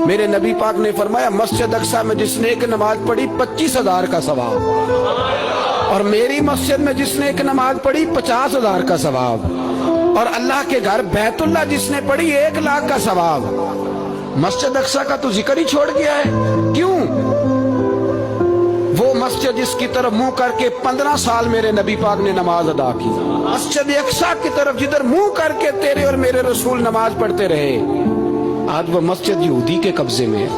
میرے نبی پاک نے فرمایا مسجد اقصی میں جس نے ایک نماز پڑھی 25,000 کا ثواب، اور میری مسجد میں جس نے ایک نماز پڑھی 50,000 کا ثواب، اور اللہ کے گھر بیت اللہ جس نے پڑھی 1,00,000 کا ثواب۔ مسجد اقصی کا تو ذکر ہی چھوڑ گیا ہے، کیوں؟ وہ مسجد جس کی طرف منہ کر کے 15 سال میرے نبی پاک نے نماز ادا کی، مسجد اقصی کی طرف جدھر منہ کر کے تیرے اور میرے رسول نماز پڑھتے رہے، آج وہ مسجد یہودی کے قبضے میں ہے۔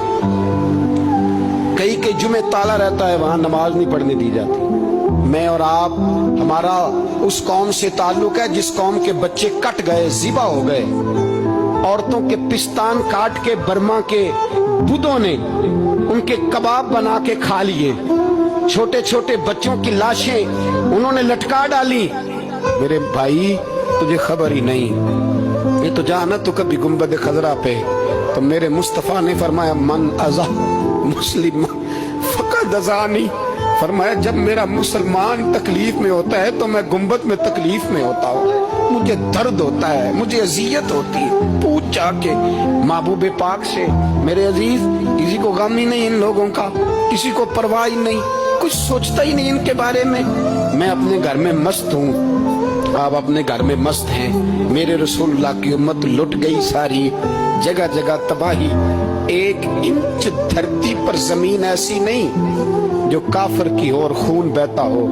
کئی کئی جمعے تالا رہتا ہے، وہاں نماز نہیں پڑھنے دی جاتی۔ میں اور آپ، ہمارا اس قوم سے تعلق ہے جس قوم کے بچے کٹ گئے، ذبح ہو گئے، عورتوں کے پستان کاٹ کے برما کے بدھوں نے ان کے کباب بنا کے کھا لیے، چھوٹے چھوٹے بچوں کی لاشیں انہوں نے لٹکا ڈالی۔ میرے بھائی تجھے خبر ہی نہیں، یہ تو جانا تو کبھی گنبد خضرا پہ، تو میرے مصطفیٰ نے فرمایا من ازا مسلم فقد ازانی، فرمایا جب میرا مسلمان تکلیف میں ہوتا ہے تو میں گنبد میں تکلیف میں ہوتا ہوں، مجھے درد ہوتا ہے، مجھے اذیت ہوتی ہے۔ پوچھ جا کے محبوب پاک سے، میرے عزیز کسی کو غم ہی نہیں ان لوگوں کا، کسی کو پرواہ ہی نہیں، کچھ سوچتا ہی نہیں ان کے بارے میں۔ میں اپنے گھر میں مست ہوں، آپ اپنے گھر میں مست ہیں۔ میرے رسول اللہ کی امت لٹ گئی ساری، جگہ جگہ تباہی، 1 انچ دھرتی پر زمین ایسی نہیں جو کافر کی ہو اور خون بہتا ہو۔